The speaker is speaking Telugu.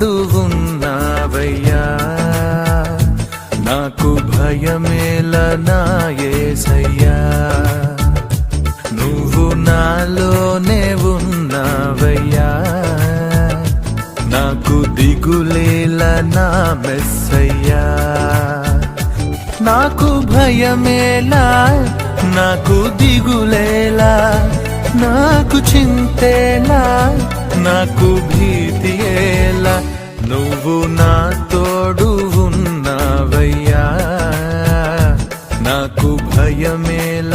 తోడు ఉన్నావయ్యా, నాకు భయమేల నా యేసయ్యా. నువ్వు నాలోనే ఉన్నావయ్యా, నాకు దిగులేల నా మెస్సయ్యా. నాకు భయమేలా, నాకు దిగులేలా, నాకు చింతేలా, నాకు భీతియేలా, నువ్వు నా తోడు ఉన్నావయ్యా, నాకు భయమేలా.